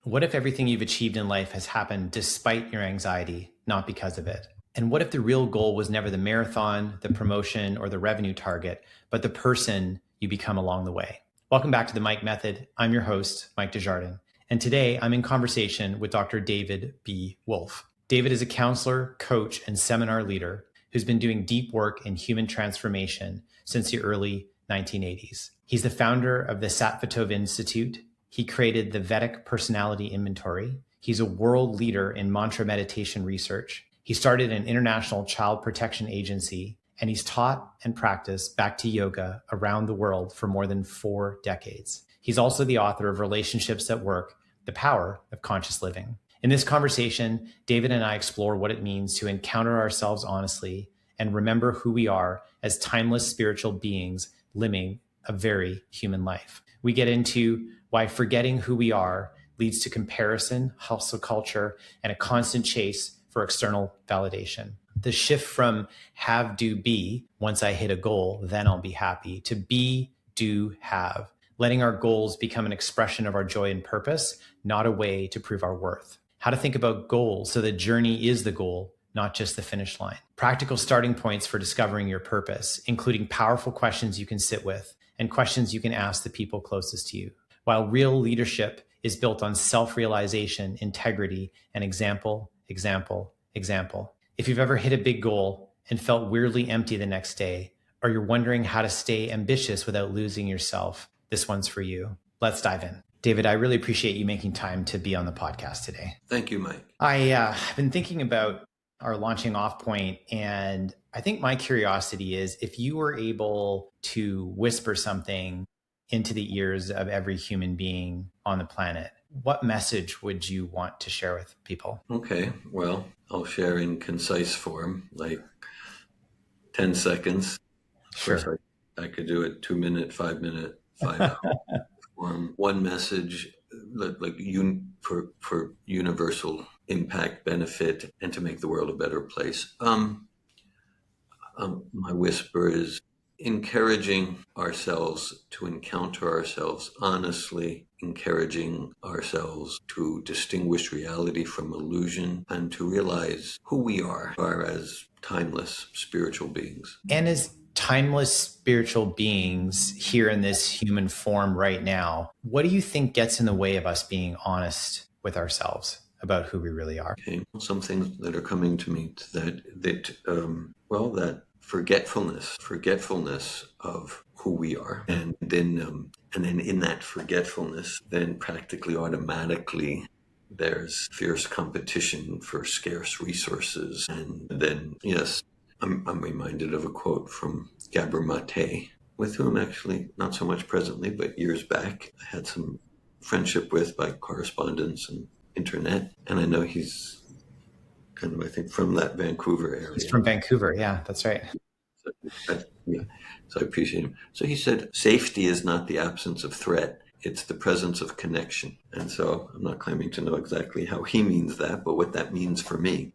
What if everything you've achieved in life has happened despite your anxiety, not because of it? And what if the real goal was never the marathon, the promotion, or the revenue target, but the person you become along the way? Welcome back to the Mike Method. I'm your host, Mike Desjardins. And today I'm in conversation with Dr. David B. Wolfe. David is a counselor, coach, and seminar leader who's been doing deep work in human transformation since the early 1980s. He's the founder of the Sat Phatov Institute. He created the Vedic Personality Inventory. He's a world leader in mantra meditation research. He started an international child protection agency, and he's taught and practiced Bhakti yoga around the world for more than 4 decades. He's also the author of Relationships That Work, The Power of Conscious Living. In this conversation, David and I explore what it means to encounter ourselves honestly and remember who we are as timeless spiritual beings living a very human life. We get into why forgetting who we are leads to comparison, hustle culture, and a constant chase for external validation. The shift from have, do, be, once I hit a goal, then I'll be happy, to be, do, have, letting our goals become an expression of our joy and purpose, not a way to prove our worth. How to think about goals so the journey is the goal, not just the finish line. Practical starting points for discovering your purpose, including powerful questions you can sit with and questions you can ask the people closest to you. While real leadership is built on self-realization, integrity, and example. If you've ever hit a big goal and felt weirdly empty the next day, or you're wondering how to stay ambitious without losing yourself, this one's for you. Let's dive in. David, I really appreciate you making time to be on the podcast today. Thank you, Mike. I've been thinking about our launching off point, and I think my curiosity is if you were able to whisper something into the ears of every human being on the planet, what message would you want to share with people? Okay, well, I'll share in concise form, like 10 seconds. Sure. Of course, I could do it 2 minute, 5 minute, 5 hour form. One message, for universal impact, benefit, and to make the world a better place. My whisper is encouraging ourselves to encounter ourselves honestly, encouraging ourselves to distinguish reality from illusion, and to realize who we are as timeless spiritual beings. And as timeless spiritual beings here in this human form right now, what do you think gets in the way of us being honest with ourselves about who we really are? Okay. Some things that are coming to me that forgetfulness of who we are, and then in that forgetfulness, then practically automatically there's fierce competition for scarce resources, and then yes, I'm reminded of a quote from Gabor Mate, with whom actually not so much presently, but years back I had some friendship with by correspondence and internet, and I know he's kind of, I think, from that Vancouver area. He's from Vancouver, yeah, that's right. So I appreciate him. So he said, safety is not the absence of threat, it's the presence of connection. And so I'm not claiming to know exactly how he means that, but what that means for me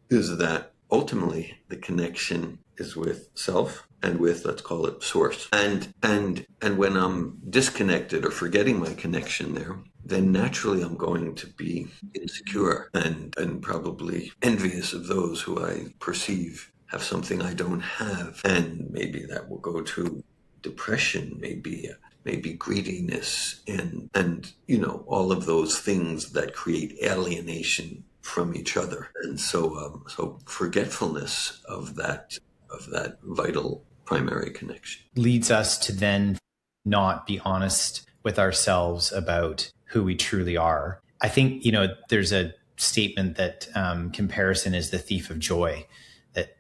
is that ultimately the connection is with self and with, let's call it, source. And when I'm disconnected or forgetting my connection there, then naturally I'm going to be insecure and probably envious of those who I perceive have something I don't have. And maybe that will go to depression, maybe greediness, and all of those things that create alienation from each other. And so forgetfulness of that vital primary connection leads us to then not be honest with ourselves about who we truly are. I think, there's a statement that comparison is the thief of joy that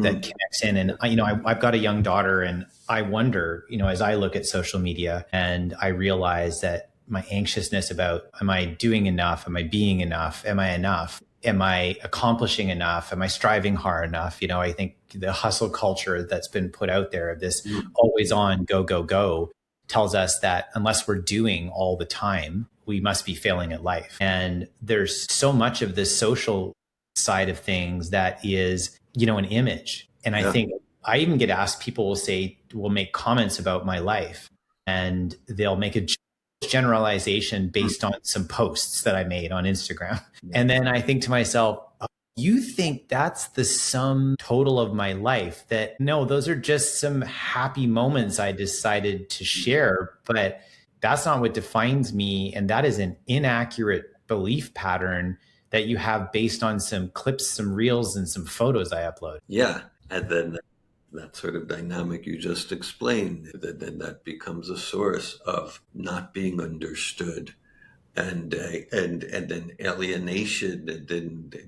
connects in. And, I've got a young daughter, and I wonder, as I look at social media and I realize that my anxiousness about, am I doing enough? Am I being enough? Am I enough? Am I accomplishing enough? Am I striving hard enough? I think the hustle culture that's been put out there of this always on, go, go, go, tells us that unless we're doing all the time, we must be failing at life. And there's so much of this social side of things that is, an image. And I think I even get asked, people will make comments about my life, and they'll make a generalization based on some posts that I made on Instagram. And then I think to myself, oh, you think that's the sum total of my life? That no, those are just some happy moments I decided to share, but that's not what defines me. And that is an inaccurate belief pattern that you have based on some clips, some reels, and some photos I upload. Yeah. And then that sort of dynamic you just explained, then that becomes a source of not being understood, and then alienation, and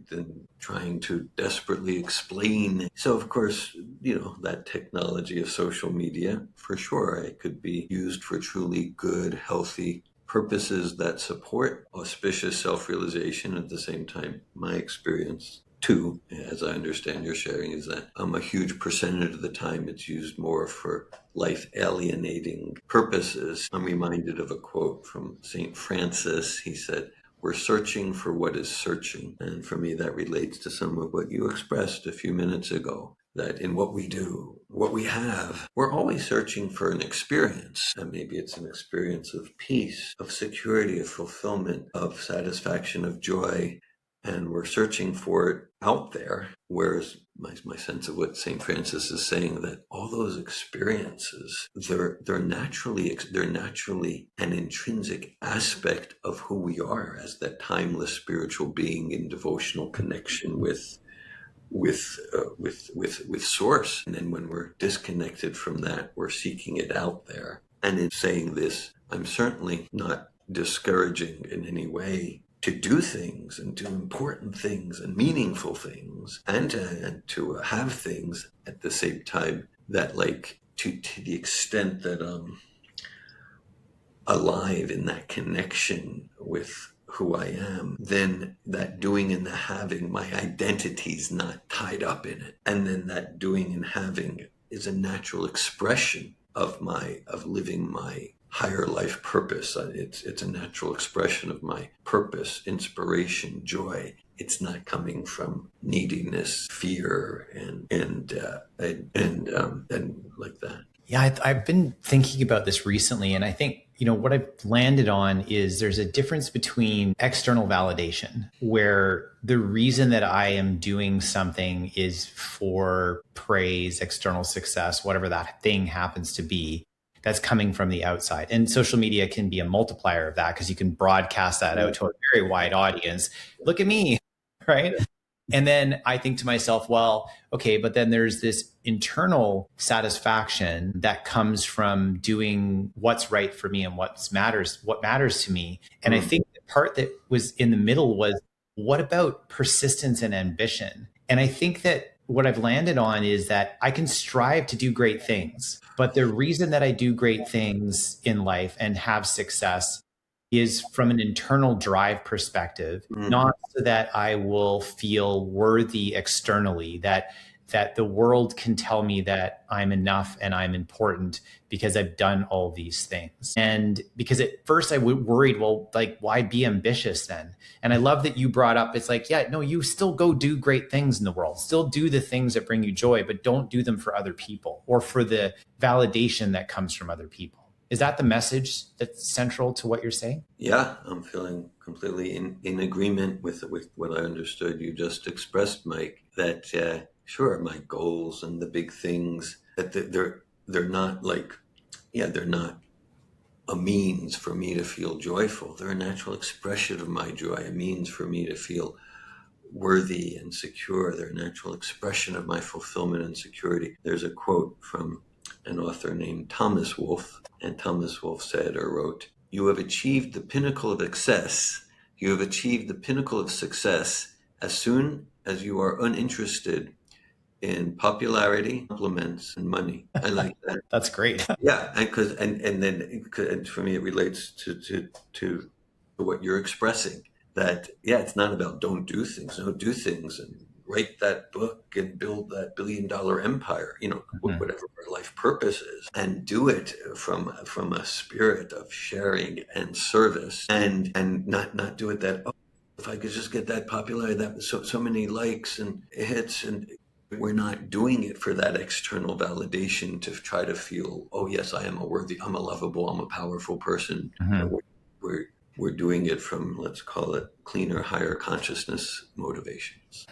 then trying to desperately explain. So of course, that technology of social media, for sure, it could be used for truly good, healthy purposes that support auspicious self-realization. At the same time, my experience too, as I understand your sharing, is that a huge percentage of the time it's used more for life alienating purposes. I'm reminded of a quote from St. Francis. He said, "We're searching for what is searching." And for me, that relates to some of what you expressed a few minutes ago, that in what we do, what we have, we're always searching for an experience. And maybe it's an experience of peace, of security, of fulfillment, of satisfaction, of joy. And we're searching for it out there. Whereas my sense of what St. Francis is saying, that all those experiences, they're naturally an intrinsic aspect of who we are as that timeless spiritual being in devotional connection with source. And then when we're disconnected from that, we're seeking it out there. And in saying this, I'm certainly not discouraging in any way to do things and do important things and meaningful things, and to have things at the same time that, like, to the extent that I'm alive in that connection with who I am, then that doing and the having, my identity's not tied up in it. And then that doing and having is a natural expression of living my higher life purpose. It's a natural expression of my purpose, inspiration, joy. It's not coming from neediness, fear, and like that. Yeah, I've been thinking about this recently, and I think, what I've landed on is there's a difference between external validation, where the reason that I am doing something is for praise, external success, whatever that thing happens to be, that's coming from the outside. And social media can be a multiplier of that, because you can broadcast that out to a very wide audience. Look at me, right? And then I think to myself, well, okay, but then there's this internal satisfaction that comes from doing what's right for me and what matters to me. And I think the part that was in the middle was, what about persistence and ambition? And I think that what I've landed on is that I can strive to do great things, but the reason that I do great things in life and have success is from an internal drive perspective, not so that I will feel worthy externally, that the world can tell me that I'm enough and I'm important because I've done all these things. And because at first I worried, well, like, why be ambitious then? And I love that you brought up, it's like, yeah, no, you still go do great things in the world, still do the things that bring you joy, but don't do them for other people or for the validation that comes from other people. Is that the message that's central to what you're saying? Yeah, I'm feeling completely in agreement with what I understood you just expressed, Mike, that sure, my goals and the big things, that they're not like, they're not a means for me to feel joyful. They're a natural expression of my joy, a means for me to feel worthy and secure. They're a natural expression of my fulfillment and security. There's a quote from an author named Thomas Wolfe, and Thomas Wolfe said or wrote, "You have achieved the pinnacle of success. You have achieved the pinnacle of success as soon as you are uninterested in popularity, compliments, and money." I like that. That's great. Yeah, and for me it relates to what you're expressing. That it's not about don't do things. No, do things and write that book and build that $1 billion empire. Whatever our life purpose is, and do it from a spirit of sharing and service, and not do it that, if I could just get that popularity, that so many likes and hits, and We're not doing it for that external validation to try to feel, oh yes, I am I'm a lovable, I'm a powerful person. Mm-hmm. We're doing it from, let's call it, cleaner, higher consciousness motivations.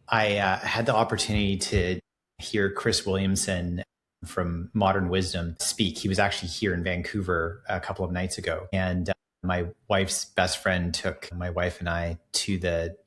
I had the opportunity to hear Chris Williamson from Modern Wisdom speak. He was actually here in Vancouver a couple of nights ago, and my wife's best friend took my wife and I to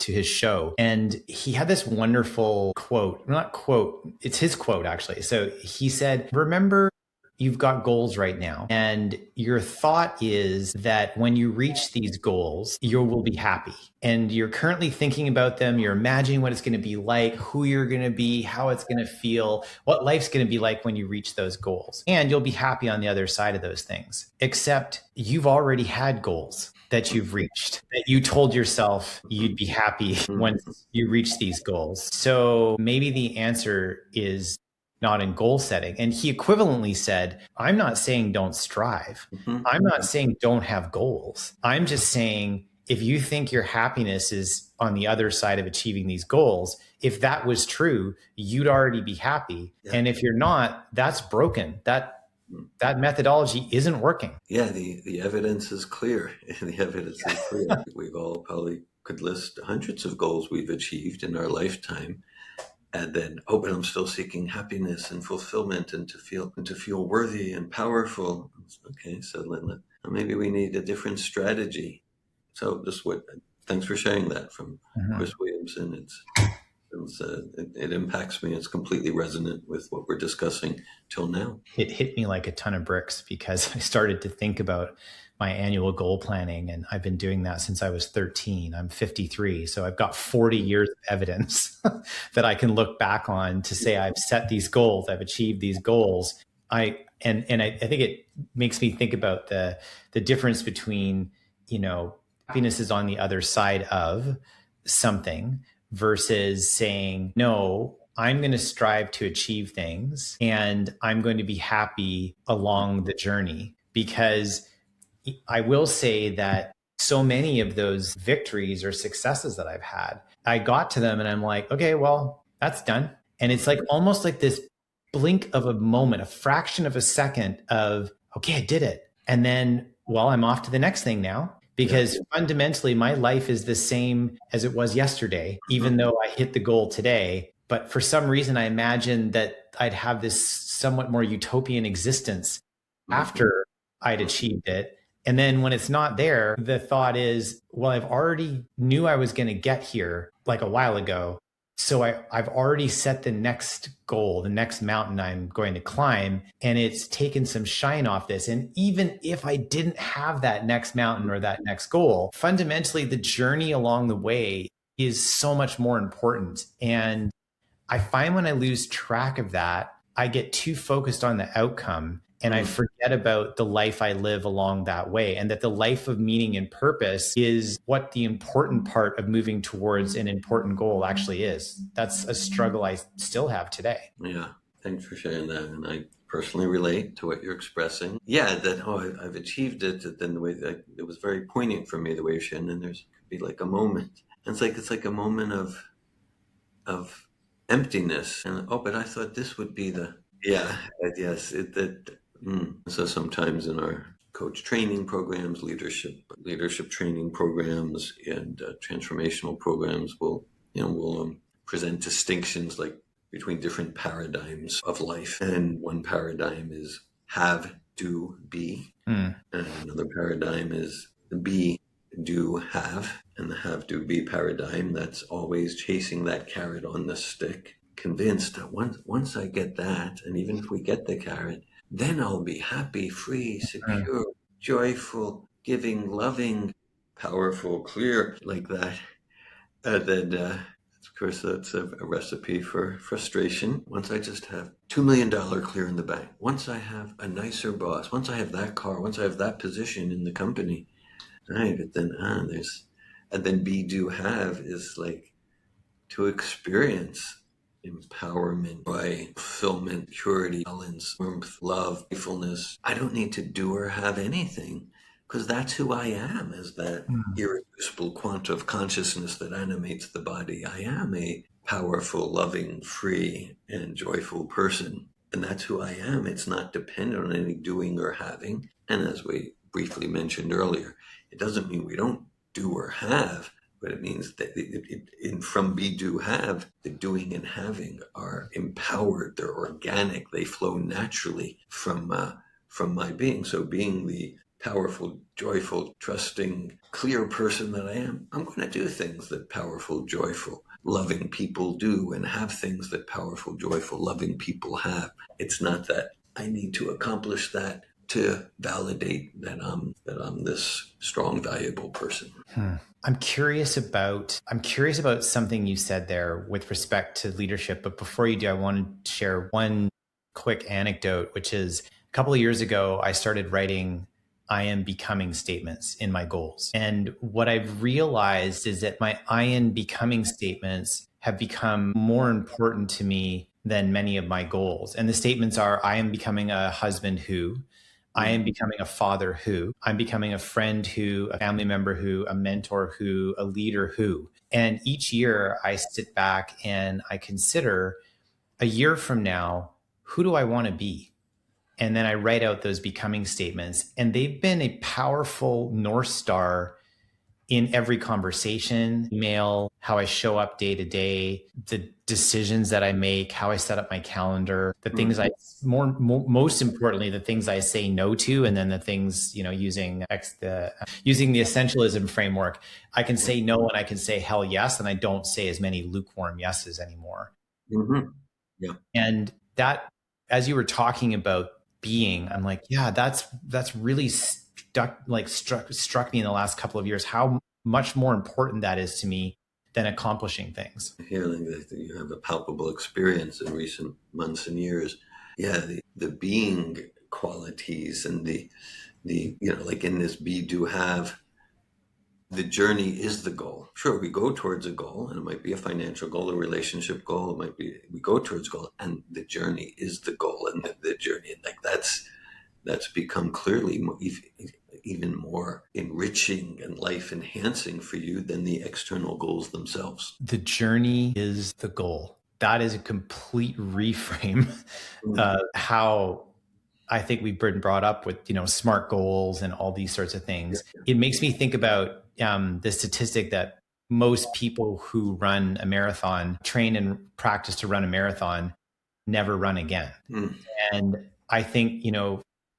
his show, and he had this wonderful quote. Not quote, it's his quote actually. So he said, "Remember, you've got goals right now, and your thought is that when you reach these goals, you will be happy. And you're currently thinking about them. You're imagining what it's going to be like, who you're going to be, how it's going to feel, what life's going to be like when you reach those goals. And you'll be happy on the other side of those things. Except you've already had goals that you've reached, that you told yourself you'd be happy once you reach these goals. So maybe the answer is not in goal setting." And he equivalently said, "I'm not saying don't strive. I'm not saying don't have goals. I'm just saying if you think your happiness is on the other side of achieving these goals, if that was true, you'd already be happy. Yeah. And if you're not, that's broken. That methodology isn't working." Yeah, the evidence is clear. The evidence is clear. We've all probably could list hundreds of goals we've achieved in our lifetime. And then, but I'm still seeking happiness and fulfillment and to feel worthy and powerful. Okay, so maybe we need a different strategy. So thanks for sharing that from Chris Williamson. It impacts me. It's completely resonant with what we're discussing till now. It hit me like a ton of bricks because I started to think about my annual goal planning, and I've been doing that since I was 13. I'm 53, so I've got 40 years of evidence that I can look back on to say I've set these goals, I've achieved these goals. I think it makes me think about the difference between, happiness is on the other side of something versus saying, no, I'm going to strive to achieve things and I'm going to be happy along the journey. Because I will say that so many of those victories or successes that I've had, I got to them and I'm like, okay, well, that's done. And it's like almost like this blink of a moment, a fraction of a second of, okay, I did it. And then, well, I'm off to the next thing now. Because fundamentally, my life is the same as it was yesterday, even though I hit the goal today. But for some reason, I imagined that I'd have this somewhat more utopian existence after I'd achieved it. And then when it's not there, the thought is, well, I've already knew I was going to get here like a while ago. So I've already set the next goal, the next mountain I'm going to climb, and it's taken some shine off this. And even if I didn't have that next mountain or that next goal, fundamentally, the journey along the way is so much more important. And I find when I lose track of that, I get too focused on the outcome and I forget about the life I live along that way, and that the life of meaning and purpose is what the important part of moving towards an important goal actually is. That's a struggle I still have today. Yeah, thanks for sharing that. And I personally relate to what you're expressing. Yeah, I've achieved it. Then the way that it was very poignant for me, the way you're sharing, and there's could be like a moment. And it's like a moment of emptiness. And but I thought this would be yes. So sometimes in our coach training programs, leadership training programs, and transformational programs, we'll present distinctions like between different paradigms of life. And one paradigm is have, do, be, and another paradigm is be, do, have. And the have, do, be paradigm, that's always chasing that carrot on the stick, convinced that once I get that, and even if we get the carrot, then I'll be happy, free, secure, joyful, giving, loving, powerful, clear, like that. And then, of course, that's a recipe for frustration. Once I just have $2 million clear in the bank, once I have a nicer boss, once I have that car, once I have that position in the company, right? But then and then be, do, have is like to experience empowerment, joy, fulfillment, purity, balance, warmth, love, playfulness. I don't need to do or have anything because that's who I am, as that irreducible quant of consciousness that animates the body. I am a powerful, loving, free, and joyful person. And that's who I am. It's not dependent on any doing or having. And as we briefly mentioned earlier, it doesn't mean we don't do or have, but it means that from be, do, have, the doing and having are empowered, they're organic, they flow naturally from my being. So being the powerful, joyful, trusting, clear person that I am, I'm going to do things that powerful, joyful, loving people do, and have things that powerful, joyful, loving people have. It's not that I need to accomplish that to validate that I'm this strong, valuable person. I'm curious about something you said there with respect to leadership. But before you do, I want to share one quick anecdote, which is a couple of years ago, I started writing I am becoming statements in my goals. And what I've realized is that my I am becoming statements have become more important to me than many of my goals. And the statements are, I am becoming a husband who, I am becoming a father who, I'm becoming a friend who, a family member who, a mentor who, a leader who. And each year I sit back and I consider, a year from now, who do I want to be? And then I write out those becoming statements. And they've been a powerful North Star in every conversation, email, how I show up day to day, the decisions that I make, how I set up my calendar, the things most importantly, the things I say no to, and then the things, using the essentialism framework, I can say no and I can say hell yes, and I don't say as many lukewarm yeses anymore. Mm-hmm. Yeah. And that, as you were talking about being, I'm like, yeah, that's really struck me in the last couple of years, how much more important that is to me than accomplishing things. Hearing that you have a palpable experience in recent months and years. Yeah, the being qualities and the like in this be, do, have, the journey is the goal. Sure, we go towards a goal, and it might be a financial goal, a relationship goal. It might be we go towards a goal, and the journey is the goal, and the journey, and like that's become clearly even more enriching and life enhancing for you than the external goals themselves. The journey is the goal. That is a complete reframe of how I think we've been brought up with, SMART goals and all these sorts of things. Yeah. It makes me think about the statistic that most people who run a marathon, train and practice to run a marathon, never run again. And I think,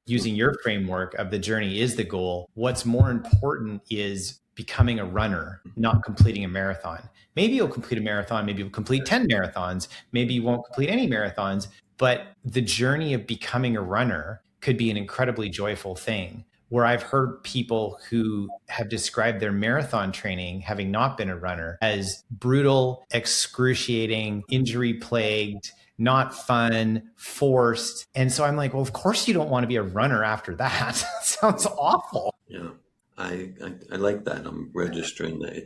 using your framework of the journey is the goal, what's more important is becoming a runner, not completing a marathon. Maybe you'll complete a marathon, maybe you'll complete 10 marathons, maybe you won't complete any marathons, but the journey of becoming a runner could be an incredibly joyful thing. Where I've heard people who have described their marathon training, having not been a runner, as brutal, excruciating, injury-plagued, not fun, forced. And so I'm like, well, of course you don't want to be a runner after that. Sounds awful. Yeah, I like that. I'm registering that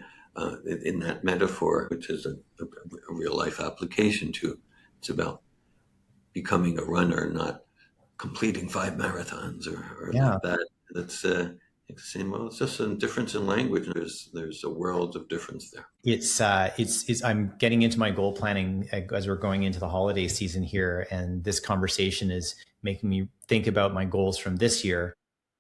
in that metaphor, which is a real life application to. It's about becoming a runner, not completing 5 marathons or like that. That's saying, well, it's just a difference in language. There's a world of difference there. It's I'm getting into my goal planning as we're going into the holiday season here, and this conversation is making me think about my goals from this year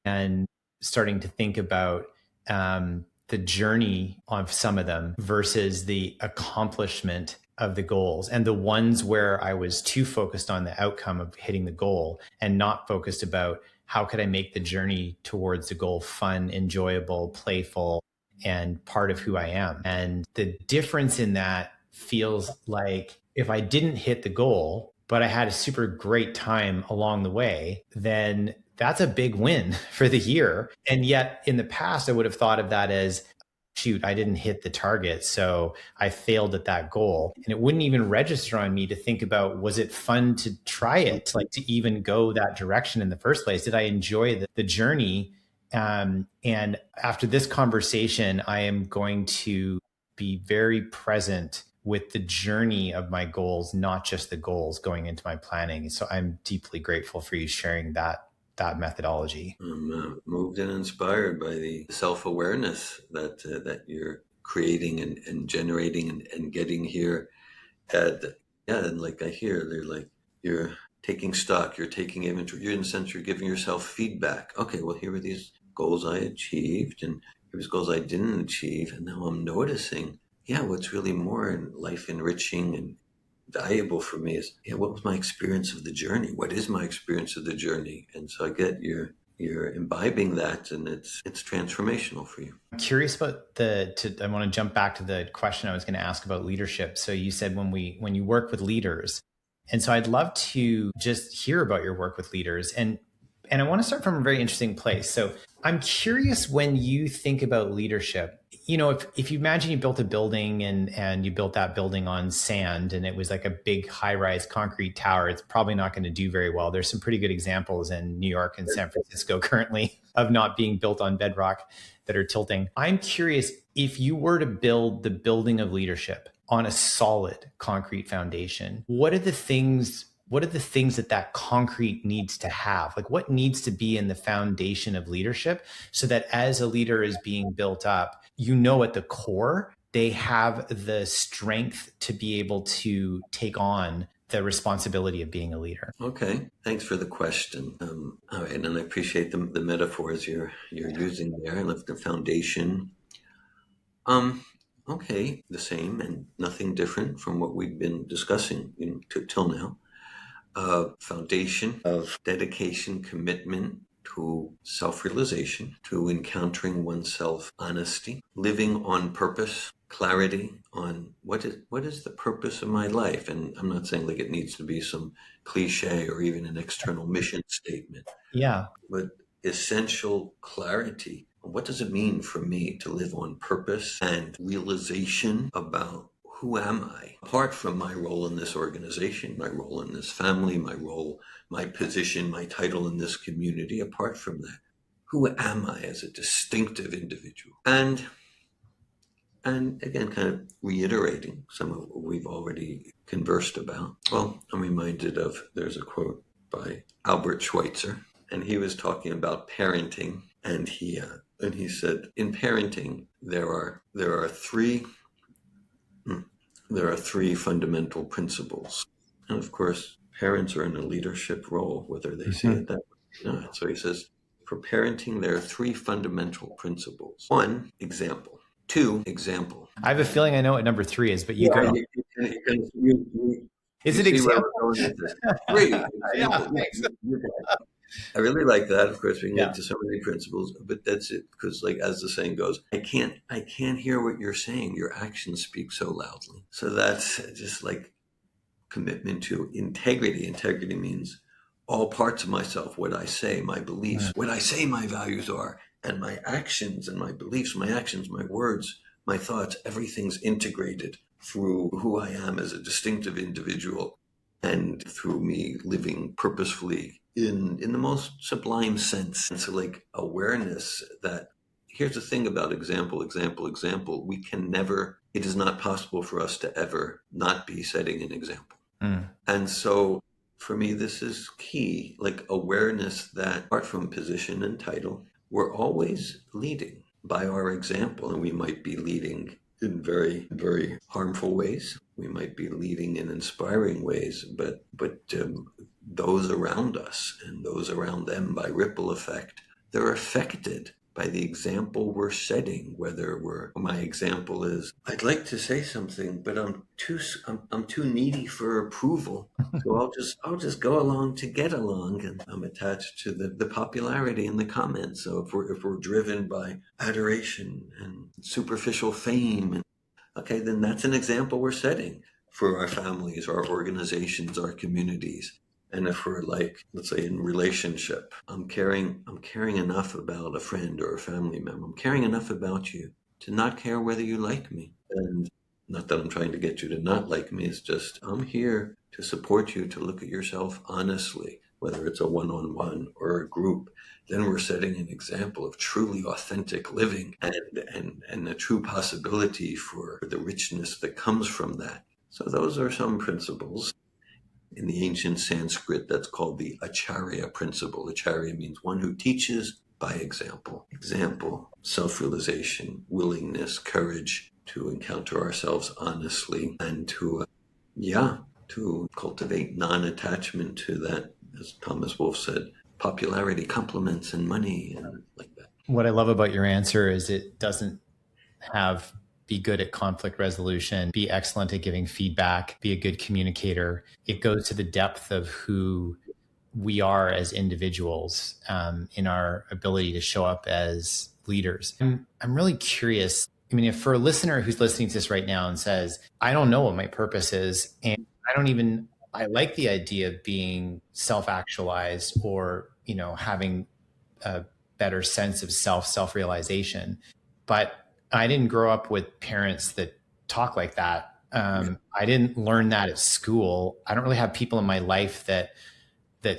and starting to think about the journey of some of them versus the accomplishment of the goals, and the ones where I was too focused on the outcome of hitting the goal and not focused about how could I make the journey towards the goal fun, enjoyable, playful, and part of who I am. And the difference in that feels like if I didn't hit the goal, but I had a super great time along the way, then that's a big win for the year. And yet in the past, I would have thought of that as, shoot, I didn't hit the target, so I failed at that goal. And it wouldn't even register on me to think about, was it fun to try it, like to even go that direction in the first place? Did I enjoy the journey? And after this conversation, I am going to be very present with the journey of my goals, not just the goals going into my planning. So I'm deeply grateful for you sharing that methodology. I'm moved and inspired by the self-awareness that you're creating and generating and getting here And yeah, and like I hear, they're like, you're taking stock, you're taking inventory, you're in a sense, you're giving yourself feedback. Okay, well, here are these goals I achieved, and here's goals I didn't achieve, and now I'm noticing, yeah, what's really more in life enriching and valuable for me is, yeah, what was my experience of the journey? What is my experience of the journey? And so I get you're imbibing that, and it's transformational for you. I'm curious about I want to jump back to the question I was going to ask about leadership. So you said when you work with leaders, and so I'd love to just hear about your work with leaders, and I want to start from a very interesting place. So I'm curious, when you think about leadership, if you imagine you built a building and you built that building on sand and it was like a big high-rise concrete tower, it's probably not going to do very well. There's some pretty good examples in New York and San Francisco currently of not being built on bedrock that are tilting. I'm curious, if you were to build the building of leadership on a solid concrete foundation, what are the things that concrete needs to have? Like, what needs to be in the foundation of leadership so that as a leader is being built up, at the core, they have the strength to be able to take on the responsibility of being a leader? Okay, thanks for the question. All right, and I appreciate the metaphors you're using there. I love the foundation. Okay, the same and nothing different from what we've been discussing till now. Foundation of dedication, commitment to self-realization, to encountering oneself, honesty, living on purpose, clarity on what is the purpose of my life. And I'm not saying like it needs to be some cliche or even an external mission statement, Yeah. but essential clarity. What does it mean for me to live on purpose and realization about who am I? Apart from my role in this organization, my role in this family, my position, my title in this community, apart from that, who am I as a distinctive individual? And again, kind of reiterating some of what we've already conversed about. Well, I'm reminded of, there's a quote by Albert Schweitzer, and he was talking about parenting, and he said, in parenting, there are three fundamental principles. And of course, parents are in a leadership role, whether they see it that way or not. So he says, for parenting, there are three fundamental principles. One, example. Two, example. I have a feeling I know what number 3 is, but you go. Is it example? Three, Yeah, example. thanks. I really like that. Of course, we can get to so many principles, but that's it. Because, like as the saying goes, I can't hear what you're saying. Your actions speak so loudly. So that's just like commitment to integrity. Integrity means all parts of myself, what I say, my beliefs, what I say my values are, and my actions and my beliefs, my actions, my words, my thoughts, everything's integrated through who I am as a distinctive individual and through me living purposefully in the most sublime sense. And so like awareness that here's the thing about example, we can never, it is not possible for us to ever not be setting an example. And so for me, this is key, like awareness that apart from position and title, we're always leading by our example. And we might be leading in very, very harmful ways. We might be leading in inspiring ways, but those around us and those around them by ripple effect, they're affected by the example we're setting. Whether my example is, I'd like to say something, but I'm too needy for approval. So I'll just go along to get along, and I'm attached to the popularity in the comments. So if we're driven by adoration and superficial fame, okay, then that's an example we're setting for our families, our organizations, our communities. And if we're like, let's say in relationship, I'm caring enough about a friend or a family member. I'm caring enough about you to not care whether you like me. And not that I'm trying to get you to not like me. It's just, I'm here to support you to look at yourself honestly, whether it's a one-on-one or a group. Then we're setting an example of truly authentic living and a true possibility for the richness that comes from that. So those are some principles. In the ancient Sanskrit, that's called the Acharya principle. Acharya means one who teaches by example. Example, self-realization, willingness, courage to encounter ourselves honestly and to Yeah, to cultivate non-attachment to that, as Thomas Wolfe said, popularity, compliments, and money, and like that. What I love about your answer is it doesn't have be good at conflict resolution, be excellent at giving feedback, be a good communicator. It goes to the depth of who we are as individuals, in our ability to show up as leaders. I'm really curious. I mean, if for a listener who's listening to this right now and says, I don't know what my purpose is, and I like the idea of being self actualized, or, having a better sense of self realization. But I didn't grow up with parents that talk like that. I didn't learn that at school. I don't really have people in my life that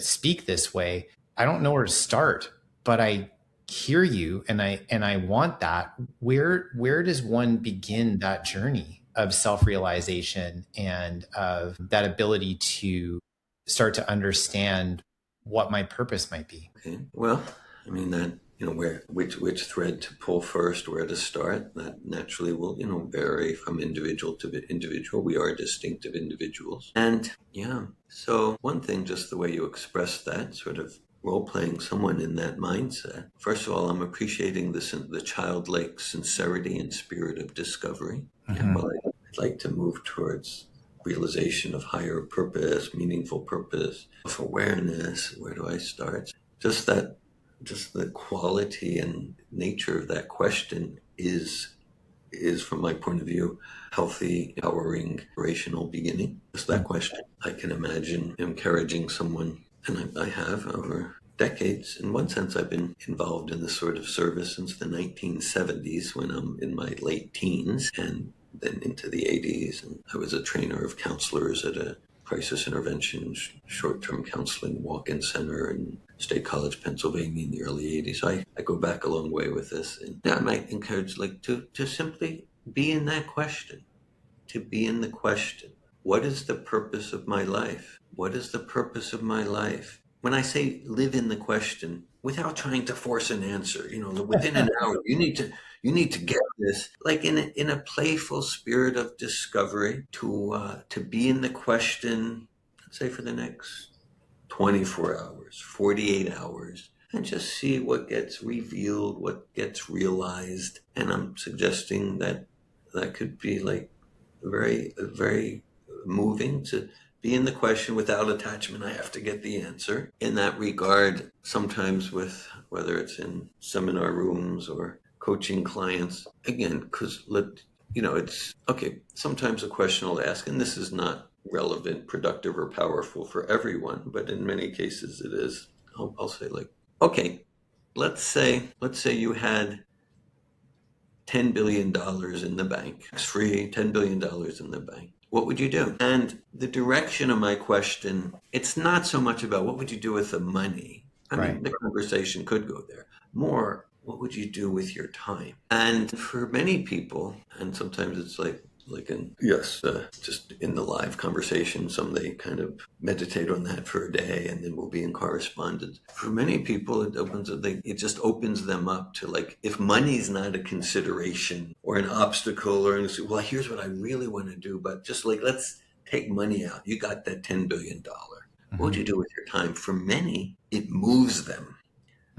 speak this way. I don't know where to start, but I hear you, and I want that. Where does one begin that journey of self-realization and of that ability to start to understand what my purpose might be? Okay. Well, I mean that, where which thread to pull first, where to start, that naturally will, vary from individual to individual. We are distinctive individuals. And yeah, so one thing, just the way you express that, sort of role playing someone in that mindset. First of all, I'm appreciating the childlike sincerity and spirit of discovery. Mm-hmm. Yeah, well, I'd like to move towards realization of higher purpose, meaningful purpose, of awareness. Where do I start? Just the quality and nature of that question is, from my point of view, healthy, empowering, inspirational beginning. Just that question. I can imagine encouraging someone, and I have over decades. In one sense, I've been involved in this sort of service since the 1970s, when I'm in my late teens, and then into the 80s. And I was a trainer of counselors at a crisis intervention, short-term counseling walk-in center in State College, Pennsylvania in the early 80s. I go back a long way with this. And I might encourage to simply be in that question, to be in the question. What is the purpose of my life? What is the purpose of my life? When I say live in the question, without trying to force an answer, within an hour, you need to get this, like in a playful spirit of discovery, to be in the question, let's say for the next 24 hours, 48 hours, and just see what gets revealed, what gets realized. And I'm suggesting that could be like very, very moving, to be in the question without attachment. I have to get the answer. In that regard, sometimes with, whether it's in seminar rooms or coaching clients, again, because it's okay. Sometimes a question will ask, and this is not relevant, productive, or powerful for everyone, but in many cases it is. I'll say, like, okay, let's say you had $10 billion in the bank. It's free, $10 billion in the bank. What would you do? And the direction of my question, it's not so much about what would you do with the money. I mean, the conversation could go there. More, what would you do with your time? And for many people, and sometimes it's like just in the live conversation, some they kind of meditate on that for a day, and then we'll be in correspondence. For many people, it just opens them up to, like, if money's not a consideration or an obstacle, or well, here's what I really want to do, but just like, let's take money out. You got that $10 billion. Mm-hmm. What would you do with your time? For many, it moves them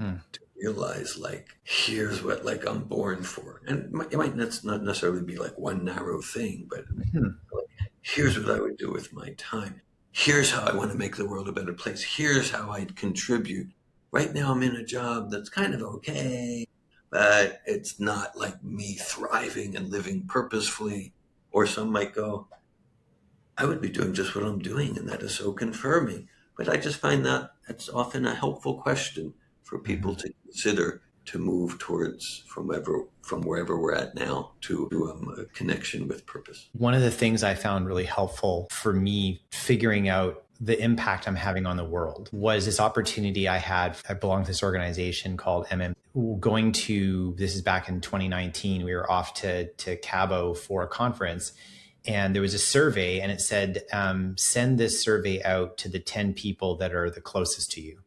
to realize, like, here's what, like, I'm born for. And it might not necessarily be like one narrow thing, but like, here's what I would do with my time. Here's how I want to make the world a better place. Here's how I'd contribute. Right now I'm in a job that's kind of okay, but it's not like me thriving and living purposefully. Or some might go, I would be doing just what I'm doing, and that is so confirming. But I just find that it's often a helpful question for people to consider, to move towards, from wherever we're at now, to a connection with purpose. One of the things I found really helpful for me figuring out the impact I'm having on the world was this opportunity I had. I belong to this organization called this is back in 2019. We were off to Cabo for a conference, and there was a survey, and it said, send this survey out to the 10 people that are the closest to you.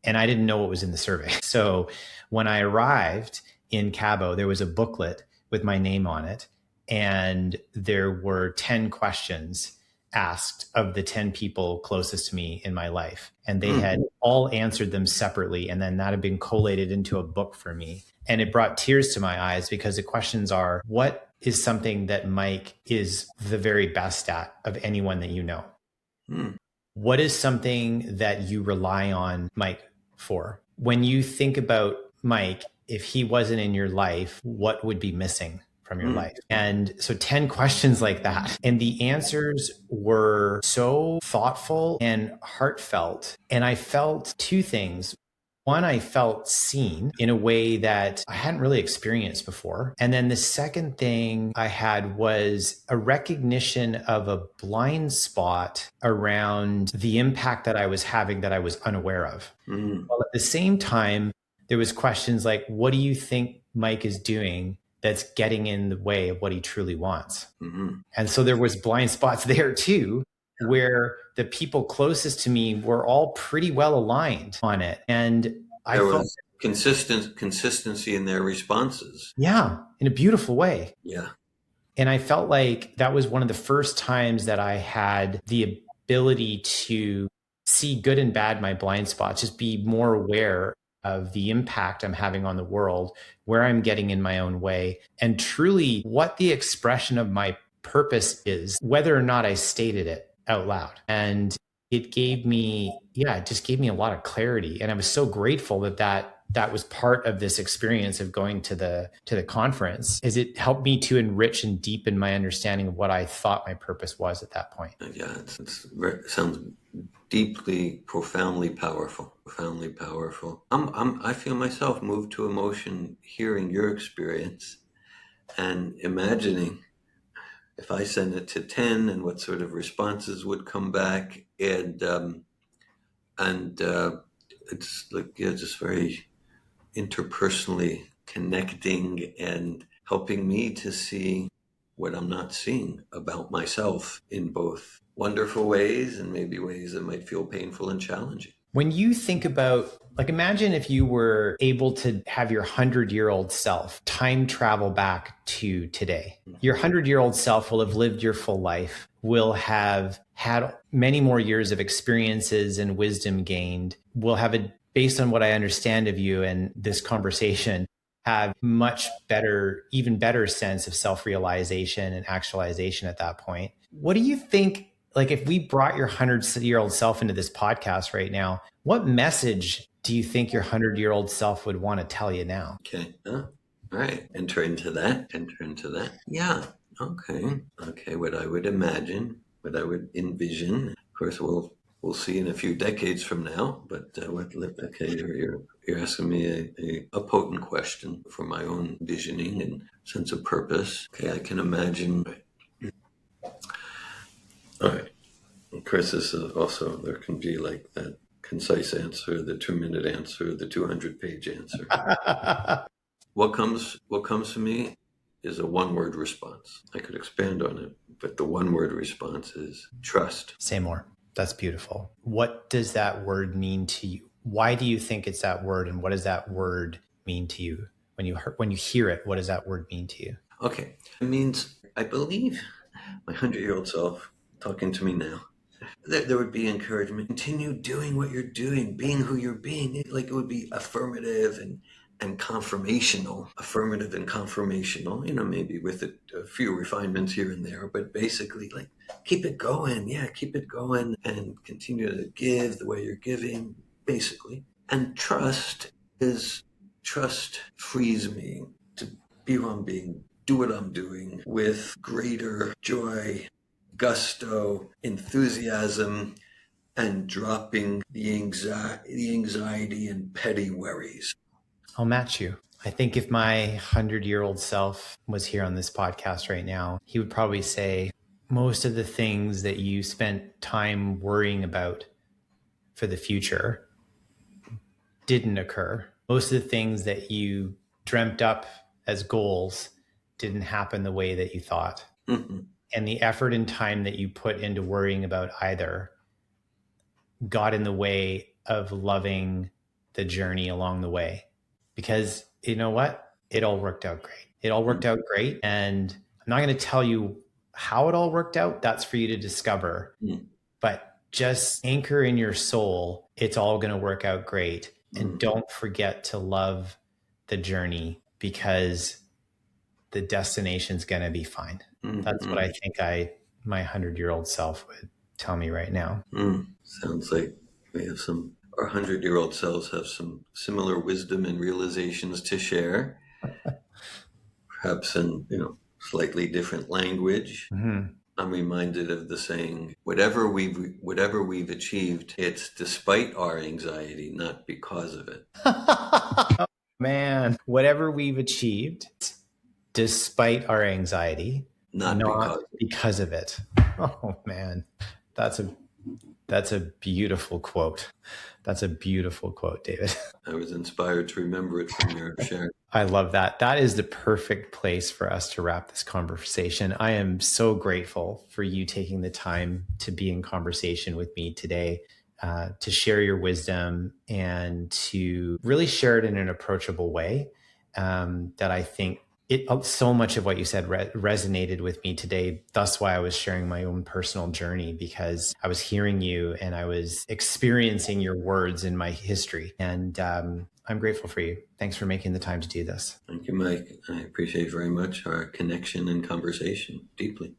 And I didn't know what was in the survey. So when I arrived in Cabo, there was a booklet with my name on it, and there were 10 questions. asked of the 10 people closest to me in my life. And they had all answered them separately. And then that had been collated into a book for me. And it brought tears to my eyes because the questions are, what is something that Mike is the very best at of anyone that you know? What is something that you rely on Mike for? When you think about Mike, if he wasn't in your life, what would be missing from your life? And so 10 questions like that. And the answers were so thoughtful and heartfelt. And I felt two things. One, I felt seen in a way that I hadn't really experienced before. And then the second thing I had was a recognition of a blind spot around the impact that I was having that I was unaware of. While at the same time, there was questions like, what do you think Mike is doing that's getting in the way of what he truly wants? And so there was blind spots there too, where the people closest to me were all pretty well aligned on it. And I felt consistency in their responses. Yeah, in a beautiful way. Yeah. And I felt like that was one of the first times that I had the ability to see good and bad, my blind spots, just be more aware of the impact I'm having on the world, where I'm getting in my own way, and truly what the expression of my purpose is, whether or not I stated it out loud. And it gave me, it just gave me a lot of clarity. And I was so grateful that was part of this experience of going to the conference, is it helped me to enrich and deepen my understanding of what I thought my purpose was at that point. Yeah, it sounds deeply, profoundly powerful. I feel myself moved to emotion hearing your experience and imagining if I send it to 10 and what sort of responses would come back. And it's like, just very interpersonally connecting and helping me to see what I'm not seeing about myself in both wonderful ways and maybe ways that might feel painful and challenging. When you think about, like, imagine if you were able to have your 100-year-old self time travel back to today. Your 100-year-old self will have lived your full life, will have had many more years of experiences and wisdom gained, will have based on what I understand of you and this conversation, have much better, even better sense of self-realization and actualization at that point. What do you think, like, if we brought your 100-year-old self into this podcast right now, what message do you think your 100-year-old self would want to tell you now? Okay. All right. Enter into that. Yeah. Okay. What I would imagine, what I would envision. Of course, we'll see in a few decades from now. But you're asking me a potent question for my own visioning and sense of purpose. Okay, I can imagine. All right. Chris, this is also, there can be like that concise answer, the 2-minute answer, the 200-page answer. What comes to me is a one-word response. I could expand on it, but the one-word response is trust. Say more. That's beautiful. What does that word mean to you? Why do you think it's that word, and what does that word mean to you? When you hear it, what does that word mean to you? Okay. It means, I believe, my 100-year-old self talking to me now, there would be encouragement. Continue doing what you're doing, being who you're being. Like, it would be affirmative and confirmational. Affirmative and confirmational, maybe with a few refinements here and there, but basically, like, keep it going. Yeah, keep it going and continue to give the way you're giving, basically. And trust frees me to be who I'm being, do what I'm doing with greater joy, gusto, enthusiasm, and dropping the anxiety and petty worries. I'll match you. I think if my 100-year-old self was here on this podcast right now, he would probably say most of the things that you spent time worrying about for the future didn't occur. Most of the things that you dreamt up as goals didn't happen the way that you thought. Mm-hmm. And the effort and time that you put into worrying about either got in the way of loving the journey along the way. Because you know what? It all worked out great. And I'm not going to tell you how it all worked out, that's for you to discover. But just anchor in your soul, it's all going to work out great. And don't forget to love the journey, because the destination's going to be fine. That's what I think my 100-year-old self would tell me right now. Sounds like our 100-year-old selves have some similar wisdom and realizations to share, perhaps in, slightly different language. I'm reminded of the saying, whatever we've achieved, it's despite our anxiety, not because of it. Oh, man, whatever we've achieved, despite our anxiety, not because of it. Oh man, that's a beautiful quote. That's a beautiful quote, David. I was inspired to remember it from your share. I love that. That is the perfect place for us to wrap this conversation. I am so grateful for you taking the time to be in conversation with me today, to share your wisdom and to really share it in an approachable way, that I think so much of what you said resonated with me today. That's why I was sharing my own personal journey, because I was hearing you and I was experiencing your words in my history. And I'm grateful for you. Thanks for making the time to do this. Thank you, Mike. I appreciate very much our connection and conversation deeply.